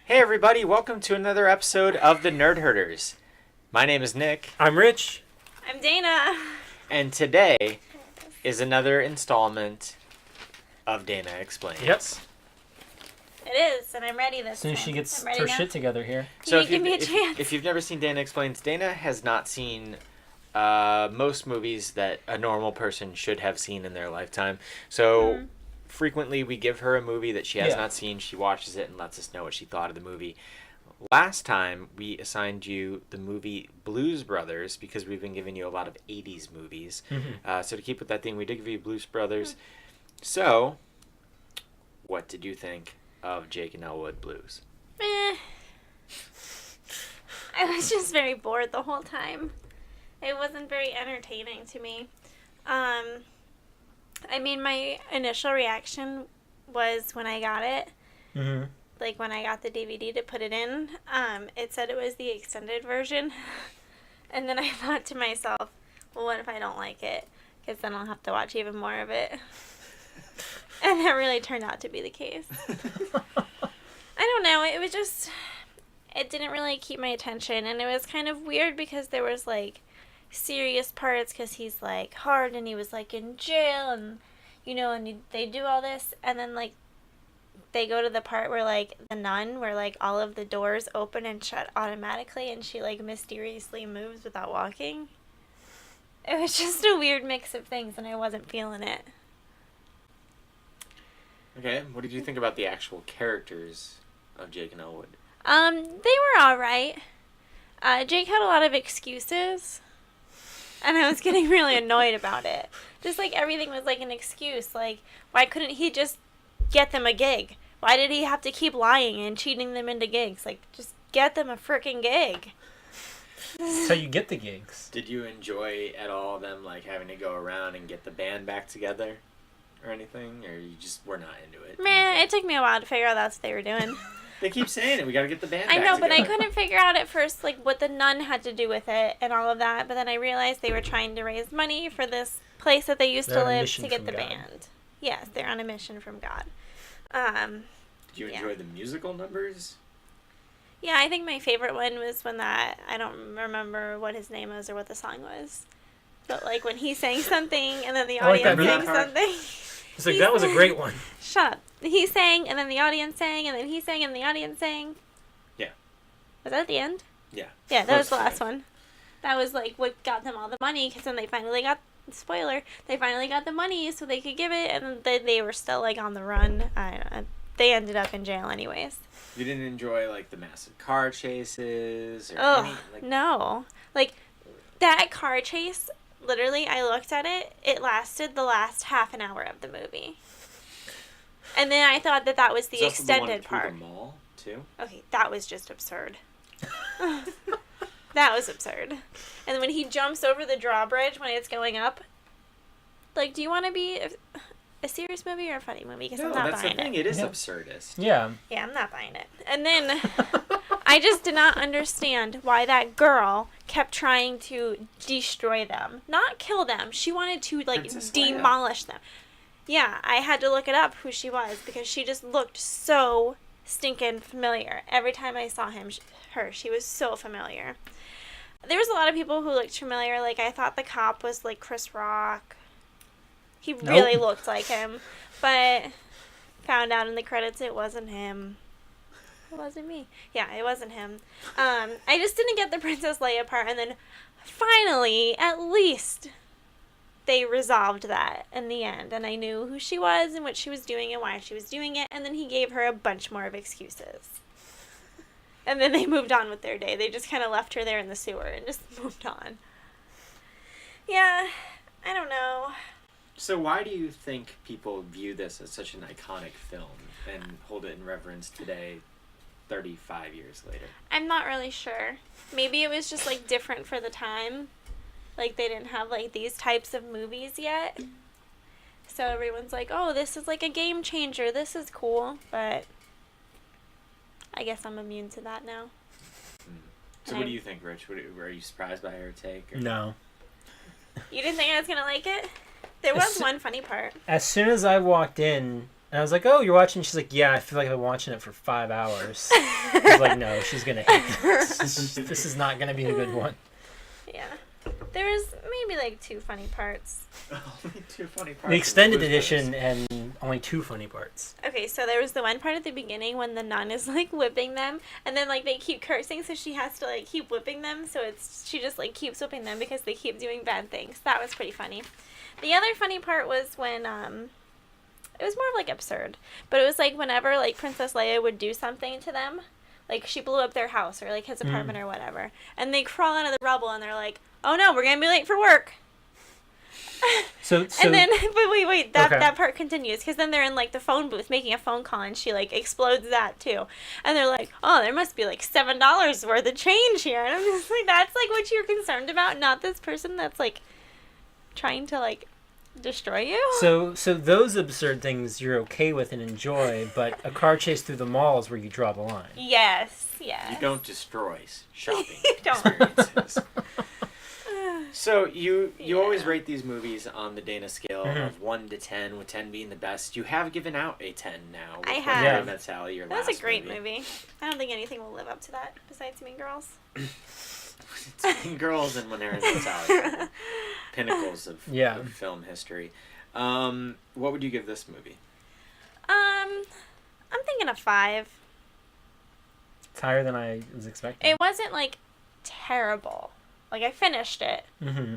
Hey everybody, welcome to another episode of the Nerd Herders. My name is Nick, I'm Rich. I'm Dana. and today is another installment of Dana Explains. Yep. It is, and I'm ready this As soon as time. she gets I'm ready her now. shit together here. So Give me a chance. if you've never seen Dana Explains, Dana has not seen most movies that a normal person should have seen in their lifetime. So frequently we give her a movie that she has Yeah. not seen, she watches it and lets us know what she thought of the movie. Last time we assigned you the movie Blues Brothers because we've been giving you a lot of 80s movies. So to keep with that theme, we did give you Blues Brothers. So, what did you think of Jake and Elwood Blues? I was just very bored the whole time. It wasn't very entertaining to me. I mean, my initial reaction was when I got it, like when I got the DVD to put it in, it said it was the extended version. And then I thought to myself, well, what if I don't like it? Because then I'll have to watch even more of it. And that really turned out to be the case. I don't know, it was just, it didn't really keep my attention, and it was kind of weird because there was, like, serious parts because he's, like, hard, and he was, like, in jail, and, you know, and they do all this, and then, like, they go to the part where, like, the nun, where, like, all of the doors open and shut automatically, and she, like, mysteriously moves without walking. It was just a weird mix of things, and I wasn't feeling it. Okay, what did you think about the actual characters of Jake and Elwood? They were alright. Jake had a lot of excuses, and I was getting really annoyed about it. Just like everything was like an excuse. Like, why couldn't he just get them a gig? Why did he have to keep lying and cheating them into gigs? Like, just get them a freaking gig. That's how you get the gigs. Did you enjoy at all them like having to go around and get the band back together or anything? Or you just were not into it? Man, it took me a while to figure out that's what they were doing. They keep saying it, we gotta get the band I back know, but I together. couldn't figure out at first, like, what the nun had to do with it and all of that. But then I realized they were trying to raise money for this place that they used They're to on a live mission to get from the God. band. Yes, they're on a mission from God. Did you enjoy the musical numbers? Yeah, I think my favorite one was when that, I don't remember what his name was or what the song was. But, like, when he sang something and then the I like that audience sang part. something. It's like, that was a great one. Shut up. He sang and then the audience sang and then he sang and the audience sang. Yeah. Was that at the end? Yeah. Yeah, that was the Close to last one. That was, like, what got them all the money, because then they finally got, spoiler, they finally got the money so they could give it, and then they were still, like, on the run. I don't know. They ended up in jail anyways. You didn't enjoy like the massive car chases or Ugh, any like no. Like, that car chase, literally, I looked at it, it lasted the last half an hour of the movie. And then I thought that was the There's also the one extended through part. the mall too. Okay, that was just absurd. That was absurd. And when he jumps over the drawbridge when it's going up, like, do you want to be a serious movie or a funny movie? Because No, I'm not that's the buying thing. it. It is Yeah. absurdist. Yeah. Yeah, I'm not buying it. And then I just did not understand why that girl kept trying to destroy them. Not kill them. She wanted to, like, Princess Leia. demolish them. Yeah, I had to look it up who she was because she just looked so stinking familiar. Every time I saw she was so familiar. There was a lot of people who looked familiar. Like, I thought the cop was, like, Chris Rock. He really looked like him. But found out in the credits it wasn't him. It wasn't me. Yeah, it wasn't him. I just didn't get the Princess Leia part. And then finally, at least, they resolved that in the end. And I knew who she was and what she was doing and why she was doing it. And then he gave her a bunch more of excuses. And then they moved on with their day. They just kind of left her there in the sewer and just moved on. Yeah, I don't know. So why do you think people view this as such an iconic film and hold it in reverence today, 35 years later? I'm not really sure. Maybe it was just, like, different for the time. Like, they didn't have, like, these types of movies yet. So everyone's like, oh, this is, like, a game changer. This is cool. But I guess I'm immune to that now. So what do you think, Rich? Were you surprised by her take? Or? No. You didn't think I was going to like it? There was one funny part. As soon as I walked in, And I was like, oh, you're watching? She's like, yeah, I feel like I've been watching it for 5 hours. I was like, no, she's going to hate this. This is not going to be a good one. Yeah. There was maybe like 2 funny parts. Only 2 funny parts. The extended edition and only 2 funny parts. Okay, so there was the one part at the beginning when the nun is like whipping them, and then like they keep cursing, so she has to like keep whipping them. So she just like keeps whipping them because they keep doing bad things. That was pretty funny. The other funny part was when it was more of like absurd, but it was like whenever like Princess Leia would do something to them, like she blew up their house or like his apartment or whatever, and they crawl out of the rubble and they're like, oh no, we're gonna be late for work. So and then, but wait, that Okay. that part continues, because then they're in like the phone booth making a phone call, and she like explodes that too, and they're like, oh, there must be like $7 worth of change here, and I'm just like, that's like what you're concerned about, not this person that's like trying to like destroy you. So those absurd things you're okay with and enjoy, but a car chase through the mall is where you draw the line. Yes. You don't destroy shopping You don't. experiences. So you Yeah. always rate these movies on the Dana scale Mhm. of 1 to 10, with 10 being the best. You have given out a 10 now. With I When have. Harry Met Sally, your That was last a great movie. I don't think anything will live up to that besides Mean Girls. It's Mean Girls and When Harry Met Sally. Pinnacles of film history. What would you give this movie? I'm thinking a 5. It's higher than I was expecting. It wasn't like terrible. Like I finished it. Mm-hmm.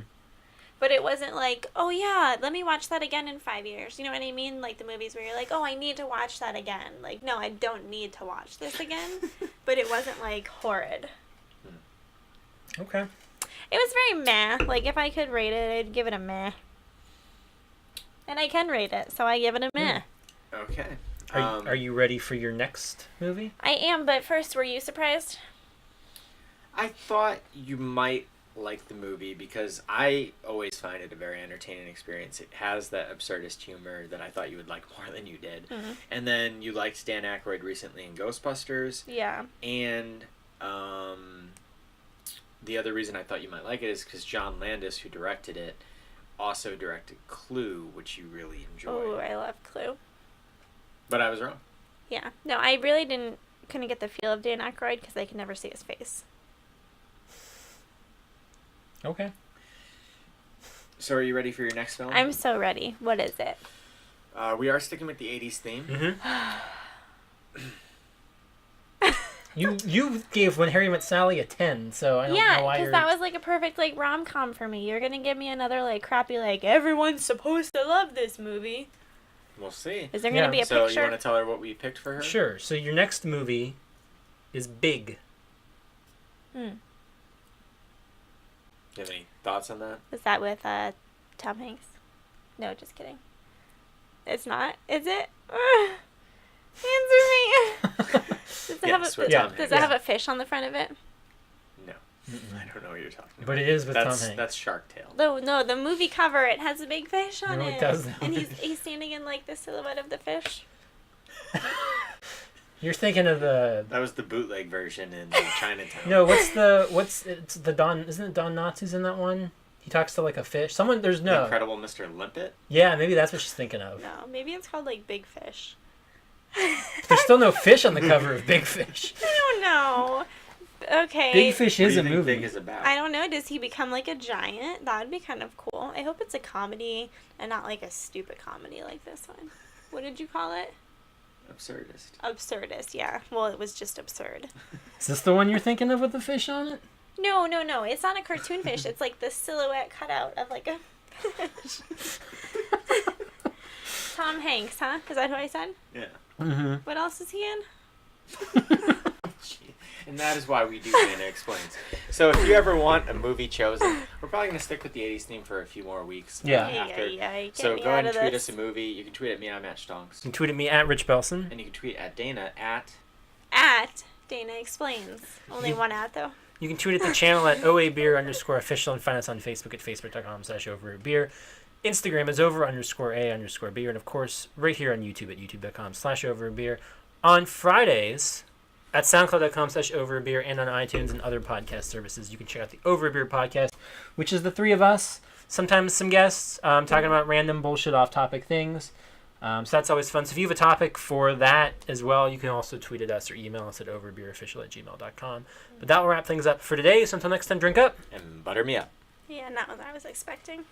But it wasn't like, oh yeah, let me watch that again in 5 years. You know what I mean? Like the movies where you're like, oh, I need to watch that again. Like, no, I don't need to watch this again. But it wasn't like horrid. Okay. It was very meh. Like if I could rate it, I'd give it a meh. And I can rate it, so I give it a meh. Okay. Are you ready for your next movie? I am, but first, were you surprised? I thought you might like the movie because I always find it a very entertaining experience. It has that absurdist humor that I thought you would like more than you did. Mm-hmm. And then you liked Dan Aykroyd recently in Ghostbusters. Yeah. And the other reason I thought you might like it is because John Landis, who directed it, also directed Clue, which you really enjoyed. Oh, I love Clue. But I was wrong. Yeah. No, I really couldn't get the feel of Dan Aykroyd because I could never see his face. Okay. So are you ready for your next film? I'm so ready. What is it? We are sticking with the 80s theme. Mm-hmm. You gave When Harry Met Sally a 10, so I don't know why because you're... that was like a perfect like rom-com for me. You're gonna give me another like crappy like everyone's supposed to love this movie. We'll see. Is there gonna be a So picture? you want to tell her what we picked for her? Sure. So your next movie is Big. Do you have any thoughts on that? Was that with Tom Hanks? No, just kidding. It's not, is it? Answer me. Does it have Yes, a, with Yeah. Tom does Hanks. it have a fish on the front of it? No. I don't know what you're talking about. But it is with Tom That's Hanks. That's Shark Tale. No, the movie cover, it has a big fish on No, it. it doesn't. And he's standing in like the silhouette of the fish. You're thinking of the... That was the bootleg version in Chinatown. No, it's the Don... Isn't it Don Knotts in that one? He talks to like a fish. Someone, there's The no... Incredible Mr. Limpet? Yeah, maybe that's what she's thinking of. No, maybe it's called like Big Fish. There's still no fish on the cover of Big Fish. I don't know. Okay. Big Fish What is do a you think movie. Big is about? I don't know. Does he become like a giant? That would be kind of cool. I hope it's a comedy and not like a stupid comedy like this one. What did you call it? Absurdist. Absurdist, yeah. Well, it was just absurd. Is this the one you're thinking of with the fish on it? No. It's not a cartoon fish. It's like the silhouette cutout of like a fish. Tom Hanks, huh? Is that who I said? Yeah. Mm-hmm. What else is he in? And that is why we do Dana Explains. So if you ever want a movie chosen, we're probably going to stick with the 80s theme for a few more weeks. Yeah. After. Get So me go out ahead and of tweet this. us a movie. You can tweet at me, I'm at Stonks. You can tweet at me at Rich Belson. And you can tweet at Dana at... At Dana Explains. Only one at though. You can tweet at the channel at OABeer_official and find us on Facebook at facebook.com/overbeer. Instagram is over_A_beer. And of course, right here on YouTube at youtube.com/overbeer. On Fridays at soundcloud.com/overbeer and on iTunes and other podcast services, you can check out the Overbeer podcast, which is the three of us, sometimes some guests, talking about random bullshit off-topic things. So that's always fun. So if you have a topic for that as well, you can also tweet at us or email us at overbeerofficial@gmail.com. But that will wrap things up for today. So until next time, drink up. And butter me up. Yeah, not what I was expecting.